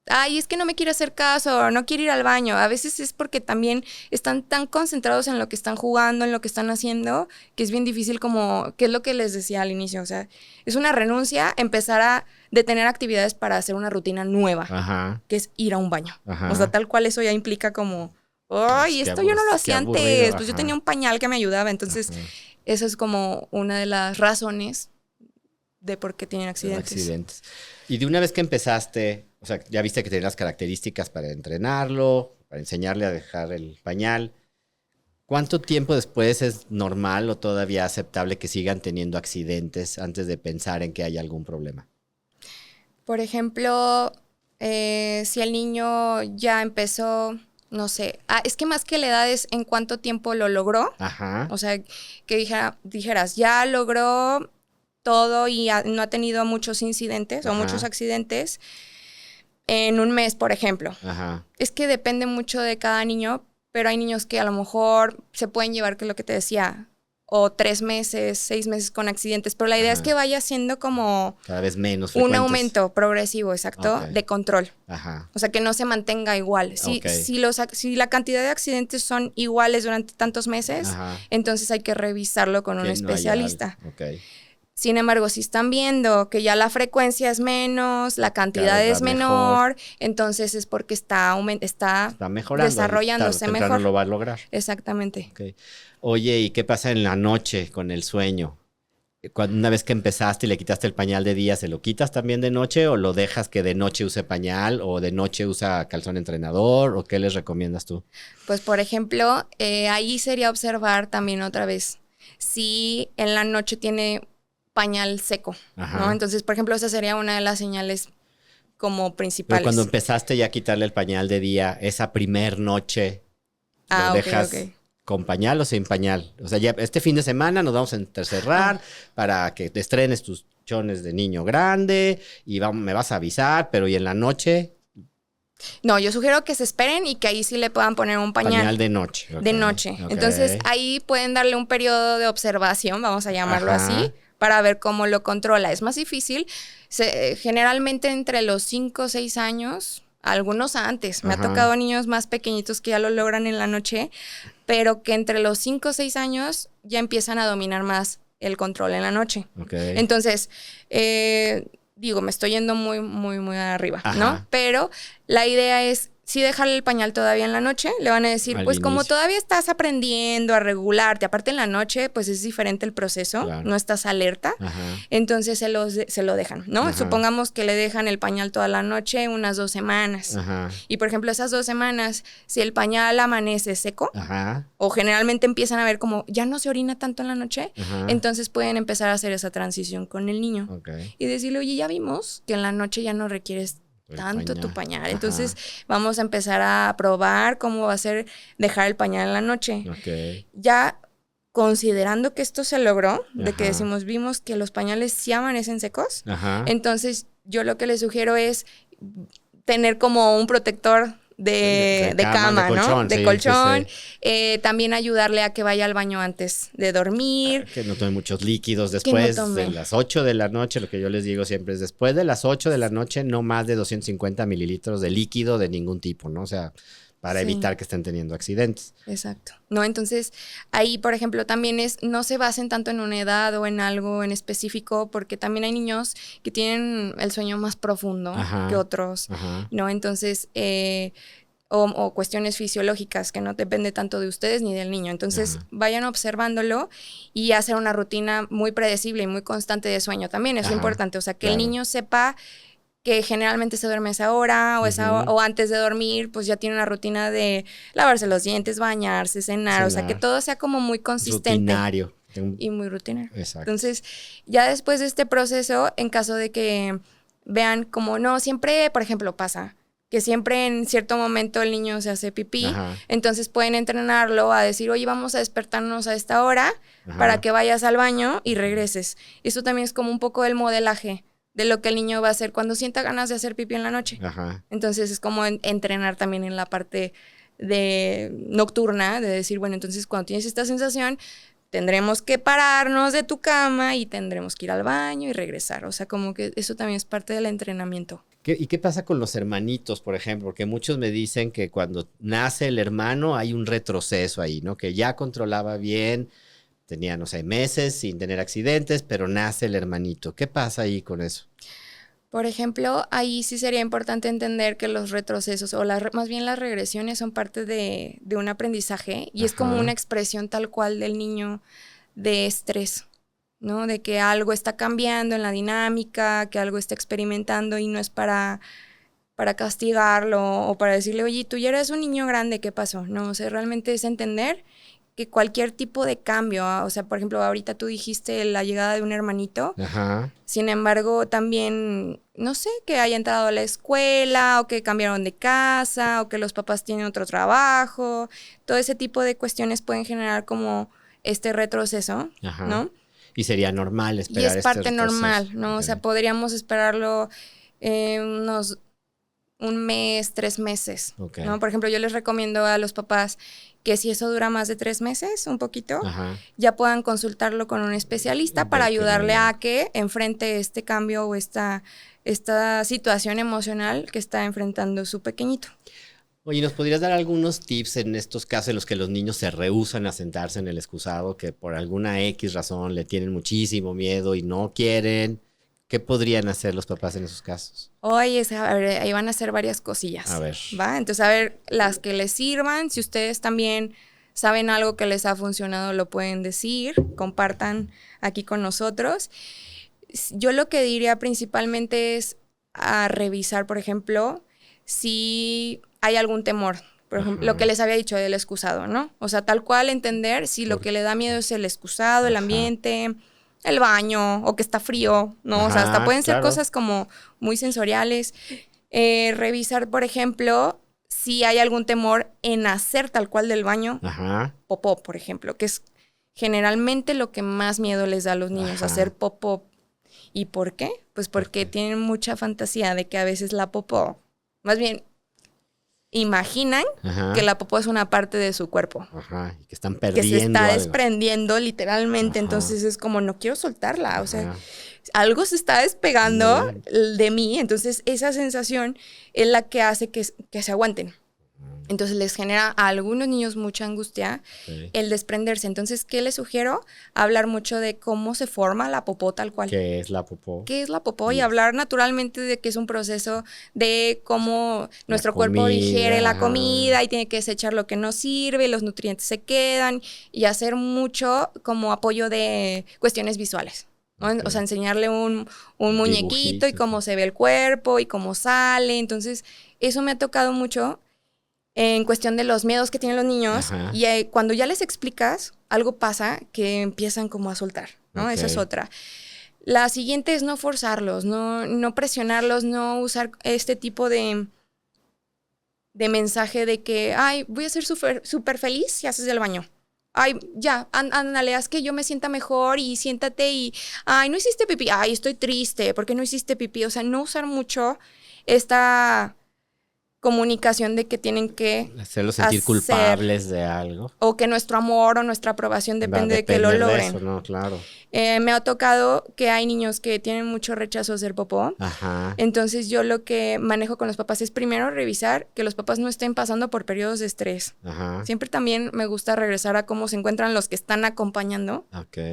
Ay, es que no me quiere hacer caso, no quiere ir al baño. A veces es porque también están tan concentrados en lo que están jugando, en lo que están haciendo, que es bien difícil como, ¿qué es lo que les decía al inicio? O sea, es una renuncia empezar a detener actividades para hacer una rutina nueva, que es ir a un baño. O sea, tal cual eso ya implica como, ay, esto yo no lo hacía antes, pues yo tenía un pañal que me ayudaba. Entonces, eso es como una de las razones de por qué tienen accidentes. Y de una vez que empezaste, o sea, ya viste que tenías las características para entrenarlo, para enseñarle a dejar el pañal. ¿Cuánto tiempo después es normal o todavía aceptable que sigan teniendo accidentes antes de pensar en que hay algún problema? Por ejemplo, si el niño ya empezó, no sé, es que más que la edad es en cuánto tiempo lo logró. O sea, que dijeras, ya logró todo y no ha tenido muchos incidentes o muchos accidentes en un mes, por ejemplo. Es que depende mucho de cada niño, pero hay niños que a lo mejor se pueden llevar, que es lo que te decía, o 3 meses, 6 meses con accidentes, pero la idea es que vaya siendo como... cada vez menos frecuentes. Un aumento progresivo, exacto, de control. O sea, que no se mantenga igual. Si la cantidad de accidentes son iguales durante tantos meses, entonces hay que revisarlo con un especialista. Sin embargo, si están viendo que ya la frecuencia es menos, la cantidad es menor, entonces es porque está mejorando, desarrollándose mejor. Lo va a lograr. Exactamente. Oye, ¿y qué pasa en la noche con el sueño? Una vez que empezaste y le quitaste el pañal de día, ¿se lo quitas también de noche o lo dejas que de noche use pañal o de noche usa calzón entrenador o qué les recomiendas tú? Pues, por ejemplo, ahí sería observar también otra vez si en la noche tiene pañal seco, ¿no? Entonces, por ejemplo, esa sería una de las señales como principales. Pero cuando empezaste ya a quitarle el pañal de día, esa primer noche, ¿lo dejas con pañal o sin pañal? O sea, ya este fin de semana nos vamos a encerrar para que te estrenes tus chones de niño grande y me vas a avisar, pero ¿y en la noche? No, yo sugiero que se esperen y que ahí sí le puedan poner un pañal. Pañal de noche. De noche. Entonces, ahí pueden darle un periodo de observación, vamos a llamarlo así, para ver cómo lo controla. Es más difícil. Generalmente entre los 5 o 6 años, algunos antes. Me ha tocado niños más pequeñitos que ya lo logran en la noche, pero que entre los 5 o 6 años ya empiezan a dominar más el control en la noche. Entonces, digo, me estoy yendo muy, muy, muy arriba, ¿no? Pero la idea es sí dejarle el pañal todavía en la noche. Le van a decir, pues como todavía estás aprendiendo a regularte, aparte en la noche, pues es diferente el proceso, no estás alerta, entonces se lo dejan, ¿no? Supongamos que le dejan el pañal toda la noche, unas 2 semanas. Y por ejemplo, esas 2 semanas, si el pañal amanece seco, o generalmente empiezan a ver como ya no se orina tanto en la noche, entonces pueden empezar a hacer esa transición con el niño. Y decirle, oye, ya vimos que en la noche ya no requieres tanto tu pañal. Entonces vamos a empezar a probar cómo va a ser dejar el pañal en la noche. Ya considerando que esto se logró, de que vimos que los pañales sí amanecen secos, entonces yo lo que les sugiero es tener como un protector de cama, de colchón, ¿no? De colchón. También ayudarle a que vaya al baño antes de dormir. Que no tome muchos líquidos después de las 8 de la noche. Lo que yo les digo siempre es después de las 8 de la noche, no más de 250 mililitros de líquido de ningún tipo, ¿no? O sea, para evitar que estén teniendo accidentes. Exacto. No, entonces ahí, por ejemplo, también no se basen tanto en una edad o en algo en específico, porque también hay niños que tienen el sueño más profundo que otros, ¿no? Entonces, o cuestiones fisiológicas que no depende tanto de ustedes ni del niño. Entonces, vayan observándolo y hacer una rutina muy predecible y muy constante de sueño también. Es lo importante. O sea, que el niño sepa que generalmente se duerme a esa hora o antes de dormir, pues ya tiene una rutina de lavarse los dientes, bañarse, cenar. O sea, que todo sea como muy consistente. Rutinario. Y muy rutinario. Exacto. Entonces, ya después de este proceso, en caso de que vean como, no, siempre, por ejemplo, pasa que siempre en cierto momento el niño se hace pipí, entonces pueden entrenarlo a decir, oye, vamos a despertarnos a esta hora para que vayas al baño y regreses. Eso también es como un poco el modelaje de lo que el niño va a hacer cuando sienta ganas de hacer pipí en la noche. Entonces es como entrenar también en la parte de nocturna, de decir, bueno, entonces cuando tienes esta sensación, tendremos que pararnos de tu cama y tendremos que ir al baño y regresar. O sea, como que eso también es parte del entrenamiento. ¿Y qué pasa con los hermanitos, por ejemplo? Porque muchos me dicen que cuando nace el hermano hay un retroceso ahí, ¿no? Que ya controlaba bien, tenía, no sé, meses sin tener accidentes, pero nace el hermanito. ¿Qué pasa ahí con eso? Por ejemplo, ahí sí sería importante entender que los retrocesos o más bien las regresiones son parte de un aprendizaje y es como una expresión tal cual del niño de estrés, ¿no? De que algo está cambiando en la dinámica, que algo está experimentando y no es para castigarlo o para decirle, oye, tú ya eres un niño grande, ¿qué pasó? No, o sea, realmente es entender que cualquier tipo de cambio, o sea, por ejemplo, ahorita tú dijiste la llegada de un hermanito, sin embargo, también, no sé, que haya entrado a la escuela o que cambiaron de casa o que los papás tienen otro trabajo, todo ese tipo de cuestiones pueden generar como este retroceso, ¿no? Y sería normal esperar y es parte normal, ¿no? O sea, podríamos esperarlo unos un mes, 3 meses, ¿no? Por ejemplo, yo les recomiendo a los papás que si eso dura más de 3 meses, un poquito, ya puedan consultarlo con un especialista para ayudarle a que enfrente este cambio o esta situación emocional que está enfrentando su pequeñito. Oye, ¿nos podrías dar algunos tips en estos casos en los que los niños se rehúsan a sentarse en el excusado, que por alguna X razón le tienen muchísimo miedo y no quieren? ¿Qué podrían hacer los papás en esos casos? Oye, a ver, ahí van a hacer varias cosillas. A ver. ¿Va? Entonces, a ver, las que les sirvan. Si ustedes también saben algo que les ha funcionado, lo pueden decir. Compartan aquí con nosotros. Yo lo que diría principalmente es a revisar, por ejemplo, si hay algún temor. Por ejemplo, lo que les había dicho del excusado, ¿no? O sea, tal cual entender si lo que le da miedo es el excusado, el ambiente, el baño o que está frío, ¿no? O sea, hasta pueden ser cosas como muy sensoriales. Revisar, por ejemplo, si hay algún temor en hacer tal cual del baño, popó, por ejemplo, que es generalmente lo que más miedo les da a los niños, hacer popó. ¿Y por qué? Pues porque tienen mucha fantasía de que a veces la popó, más bien, imaginan que la popó es una parte de su cuerpo. Y que están perdiendo que se está algo. Desprendiendo literalmente. Entonces es como, no quiero soltarla. O sea, algo se está despegando de mí. Entonces esa sensación es la que hace que se aguanten. Entonces les genera a algunos niños mucha angustia el desprenderse. Entonces, ¿qué les sugiero? Hablar mucho de cómo se forma la popó tal cual. ¿Qué es la popó? ¿Qué es la popó? Y hablar naturalmente de que es un proceso de cómo nuestro cuerpo digiere la comida y tiene que desechar lo que no sirve, los nutrientes se quedan y hacer mucho como apoyo de cuestiones visuales, ¿no? O sea, enseñarle un muñequito y cómo se ve el cuerpo y cómo sale. Entonces, eso me ha tocado mucho en cuestión de los miedos que tienen los niños. Y cuando ya les explicas, algo pasa que empiezan como a soltar, ¿no? Esa es otra. La siguiente es no forzarlos, no presionarlos, no usar este tipo de mensaje de que, ay, voy a ser súper feliz si haces el baño. Ay, ya, ándale, haz que yo me sienta mejor y siéntate y, ay, no hiciste pipí, ay, estoy triste, ¿por qué no hiciste pipí? O sea, no usar mucho esta comunicación de que tienen que hacerlos sentir culpables de algo. O que nuestro amor o nuestra aprobación depende de que lo logren. De eso, ¿no? Claro. Me ha tocado que hay niños que tienen mucho rechazo a hacer popó. Entonces yo lo que manejo con los papás es primero revisar que los papás no estén pasando por periodos de estrés. Siempre también me gusta regresar a cómo se encuentran los que están acompañando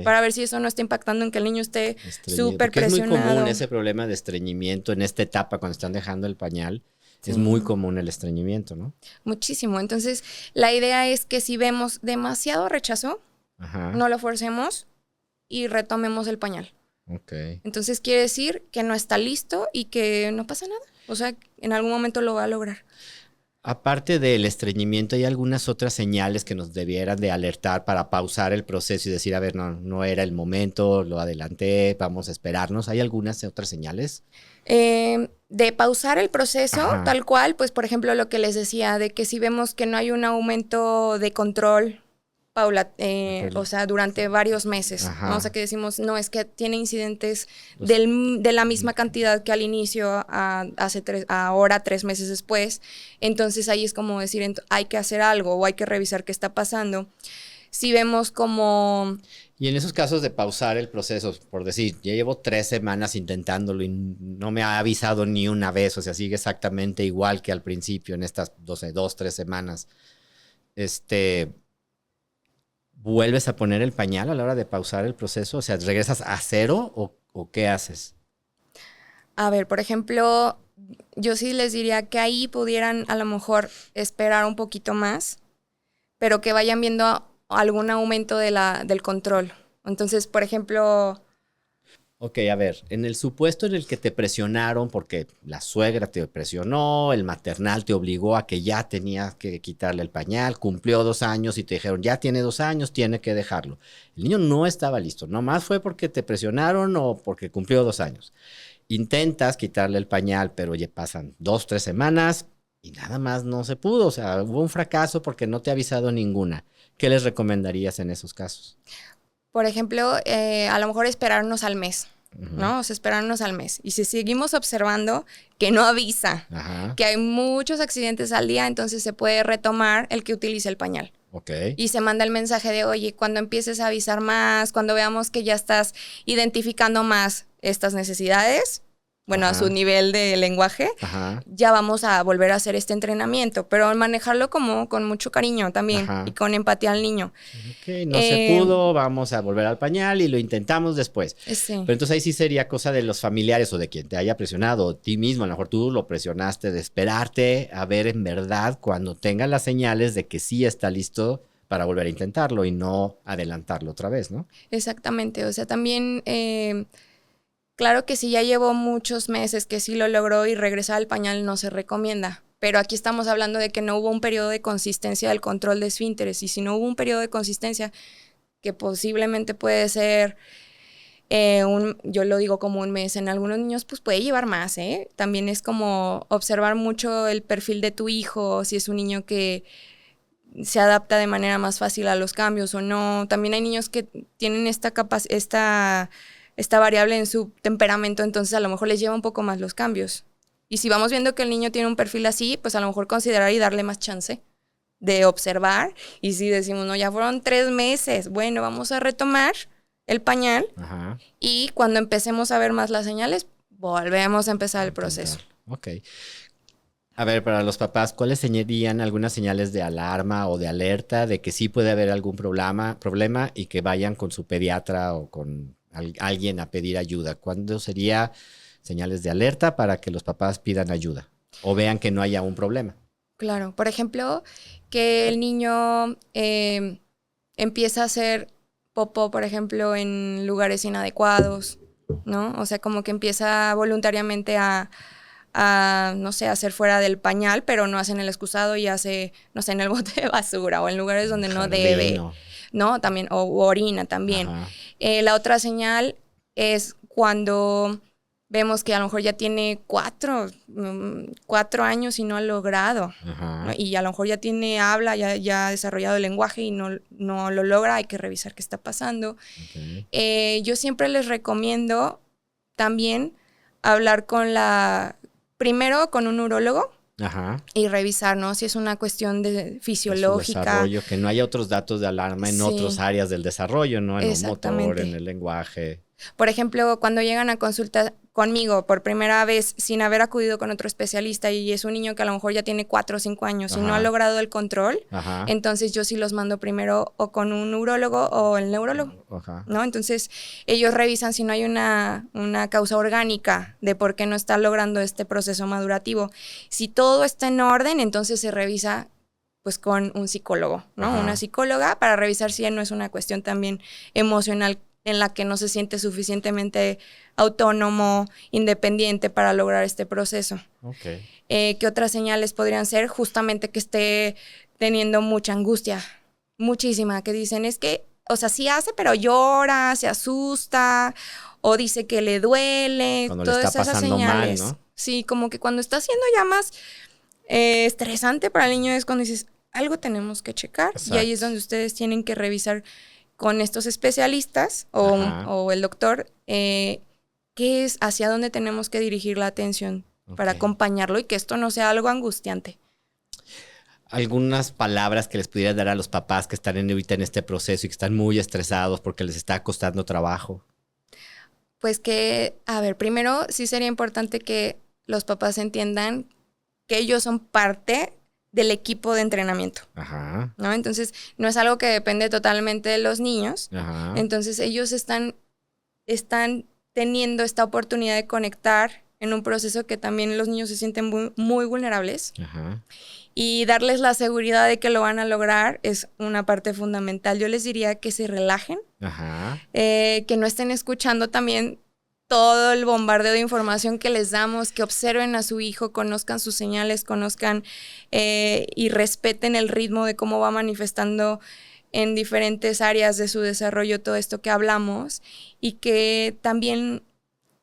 para ver si eso no está impactando en que el niño esté súper presionado. Es muy común ese problema de estreñimiento en esta etapa cuando están dejando el pañal. Es muy común el estreñimiento, ¿no? Muchísimo. Entonces, la idea es que si vemos demasiado rechazo, no lo forcemos y retomemos el pañal. Okay. Entonces, quiere decir que no está listo y que no pasa nada. O sea, en algún momento lo va a lograr. Aparte del estreñimiento, ¿hay algunas otras señales que nos debieran de alertar para pausar el proceso y decir, a ver, no era el momento, lo adelanté, vamos a esperarnos? ¿Hay algunas otras señales? De pausar el proceso, tal cual, pues por ejemplo lo que les decía, de que si vemos que no hay un aumento de control, o sea, durante varios meses, ¿no? O sea, que decimos, no, es que tiene incidentes de la misma cantidad que al inicio, ahora 3 meses después. Entonces ahí es como decir, hay que hacer algo o hay que revisar qué está pasando. Si vemos como... Y en esos casos de pausar el proceso, por decir, ya llevo 3 semanas intentándolo y no me ha avisado ni una vez, o sea, sigue exactamente igual que al principio en estas 2, 3 semanas. ¿Vuelves a poner el pañal a la hora de pausar el proceso? O sea, ¿regresas a 0 o qué haces? A ver, por ejemplo, yo sí les diría que ahí pudieran a lo mejor esperar un poquito más, pero que vayan viendo algún aumento del control. Entonces, por ejemplo... Ok, a ver, en el supuesto en el que te presionaron porque la suegra te presionó, el maternal te obligó a que ya tenías que quitarle el pañal, cumplió 2 años y te dijeron, ya tiene 2 años, tiene que dejarlo. El niño no estaba listo, nomás fue porque te presionaron o porque cumplió 2 años. Intentas quitarle el pañal, pero ya pasan 2, 3 semanas y nada más no se pudo. O sea, hubo un fracaso porque no te ha avisado ninguna. ¿Qué les recomendarías en esos casos? Por ejemplo, a lo mejor esperarnos al mes, ¿no? O sea, esperarnos al mes. Y si seguimos observando que no avisa, que hay muchos accidentes al día, entonces se puede retomar el que utilice el pañal. Okay. Y se manda el mensaje de, oye, cuando empieces a avisar más, cuando veamos que ya estás identificando más estas necesidades, bueno, a su nivel de lenguaje, ya vamos a volver a hacer este entrenamiento, pero manejarlo como con mucho cariño también y con empatía al niño. Ok, no se pudo, vamos a volver al pañal y lo intentamos después. Sí. Pero entonces ahí sí sería cosa de los familiares o de quien te haya presionado, o ti mismo, a lo mejor tú lo presionaste, de esperarte a ver en verdad cuando tenga las señales de que sí está listo para volver a intentarlo y no adelantarlo otra vez, ¿no? Exactamente, o sea, también... Claro que si ya llevo muchos meses que sí lo logró y regresar al pañal no se recomienda, pero aquí estamos hablando de que no hubo un periodo de consistencia del control de esfínteres y si no hubo un periodo de consistencia que posiblemente puede ser, yo lo digo como un mes, en algunos niños pues puede llevar más, ¿eh? También es como observar mucho el perfil de tu hijo, si es un niño que se adapta de manera más fácil a los cambios o no. También hay niños que tienen esta variable en su temperamento, entonces a lo mejor les lleva un poco más los cambios. Y si vamos viendo que el niño tiene un perfil así, pues a lo mejor considerar y darle más chance de observar. Y si decimos, no, ya fueron 3 meses, bueno, vamos a retomar el pañal y cuando empecemos a ver más las señales, volvemos a empezar el proceso. Ok. A ver, para los papás, ¿cuáles serían algunas señales de alarma o de alerta de que sí puede haber algún problema y que vayan con su pediatra o con alguien a pedir ayuda? ¿Cuándo sería señales de alerta para que los papás pidan ayuda o vean que no haya un problema? Claro, por ejemplo, que el niño empieza a hacer popó, por ejemplo, en lugares inadecuados, ¿no? O sea, como que empieza voluntariamente a no sé, hacer fuera del pañal, pero no hace en el excusado y hace, no sé, en el bote de basura o en lugares donde no debe, ¿no? También, o orina también. La otra señal es cuando vemos que a lo mejor ya tiene 4 años y no ha logrado, ¿no? Y a lo mejor ya habla, ya ha desarrollado el lenguaje y no lo logra, hay que revisar qué está pasando. Yo siempre les recomiendo también hablar primero con un urólogo y revisar, ¿no? Si es una cuestión de fisiológica. De su desarrollo, que no haya otros datos de alarma en otras áreas del desarrollo, ¿no? En el motor, en el lenguaje. Por ejemplo, cuando llegan a consulta conmigo por primera vez sin haber acudido con otro especialista y es un niño que a lo mejor ya tiene 4 o 5 años y no ha logrado el control, entonces yo sí los mando primero o con un neurólogo o el neurólogo, ¿no? Entonces ellos revisan si no hay una causa orgánica de por qué no está logrando este proceso madurativo. Si todo está en orden, entonces se revisa pues con un psicólogo, ¿no? Una psicóloga para revisar si no es una cuestión también emocional en la que no se siente suficientemente autónomo, independiente para lograr este proceso. Okay. ¿Qué otras señales podrían ser? Justamente que esté teniendo mucha angustia, muchísima, que dicen es que, o sea, sí hace, pero llora, se asusta, o dice que le duele, cuando todas le está esas pasando señales. mal, ¿no? Sí, como que cuando está siendo ya más estresante para el niño es cuando dices, algo tenemos que checar. Exacto. Y ahí es donde ustedes tienen que revisar con estos especialistas o el doctor, qué es, hacia dónde tenemos que dirigir la atención para acompañarlo y que esto no sea algo angustiante. Algunas palabras que les pudieras dar a los papás que están ahorita en este proceso y que están muy estresados porque les está costando trabajo. Pues que, a ver, primero sí sería importante que los papás entiendan que ellos son parte del equipo de entrenamiento, ¿no? Entonces, no es algo que depende totalmente de los niños. Entonces, ellos están teniendo esta oportunidad de conectar en un proceso que también los niños se sienten muy, muy vulnerables. Y darles la seguridad de que lo van a lograr es una parte fundamental. Yo les diría que se relajen, que no estén escuchando también todo el bombardeo de información que les damos, que observen a su hijo, conozcan sus señales, conozcan y respeten el ritmo de cómo va manifestando en diferentes áreas de su desarrollo todo esto que hablamos, y que también,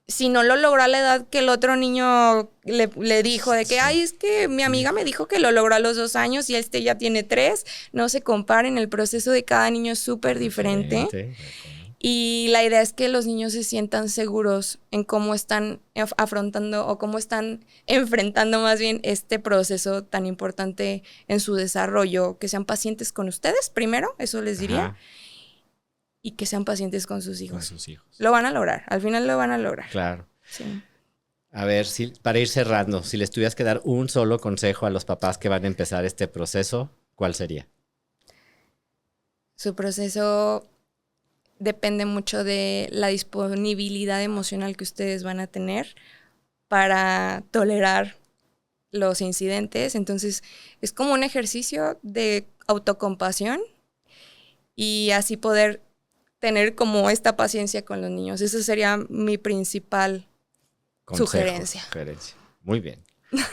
si no lo logró a la edad que el otro niño le dijo de que, ay, es que mi amiga me dijo que lo logró a los 2 años y ya tiene 3, no se comparen, el proceso de cada niño es súper diferente. Y la idea es que los niños se sientan seguros en cómo están afrontando o cómo están enfrentando más bien este proceso tan importante en su desarrollo. Que sean pacientes con ustedes primero, eso les diría. Y que sean pacientes con sus hijos. Lo van a lograr, al final lo van a lograr. Claro. Sí. A ver, para ir cerrando, si les tuvieras que dar un solo consejo a los papás que van a empezar este proceso, ¿cuál sería? Su proceso depende mucho de la disponibilidad emocional que ustedes van a tener para tolerar los incidentes. Entonces, es como un ejercicio de autocompasión y así poder tener como esta paciencia con los niños. Esa sería mi principal sugerencia. Muy bien.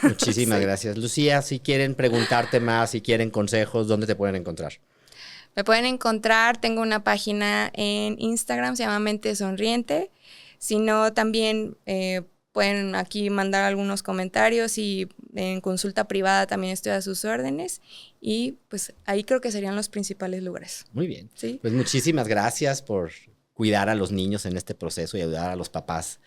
Muchísimas gracias. Lucía, si quieren preguntarte más, si quieren consejos, ¿dónde te pueden encontrar? Me pueden encontrar, tengo una página en Instagram, se llama Mente Sonriente. Si no, también pueden aquí mandar algunos comentarios y en consulta privada también estoy a sus órdenes. Y pues ahí creo que serían los principales lugares. Muy bien. ¿Sí? Pues muchísimas gracias por cuidar a los niños en este proceso y ayudar a los papás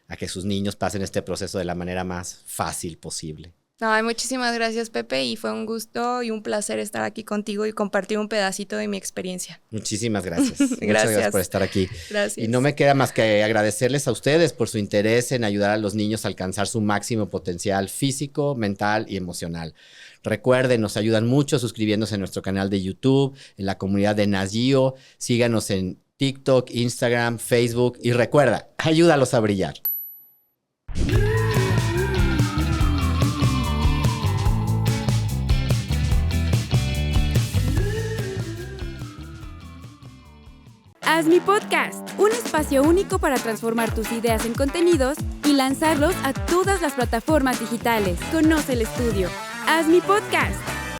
a que sus niños pasen este proceso de la manera más fácil posible. No, muchísimas gracias, Pepe, y fue un gusto y un placer estar aquí contigo y compartir un pedacito de mi experiencia. Muchísimas gracias. Gracias. Muchas gracias por estar aquí. Gracias. Y no me queda más que agradecerles a ustedes por su interés en ayudar a los niños a alcanzar su máximo potencial físico, mental y emocional. Recuerden, nos ayudan mucho suscribiéndose a nuestro canal de YouTube, en la comunidad de NASGIO. Síganos en TikTok, Instagram, Facebook y recuerda, ayúdalos a brillar. Haz mi podcast, un espacio único para transformar tus ideas en contenidos y lanzarlos a todas las plataformas digitales. Conoce el estudio. Haz mi podcast.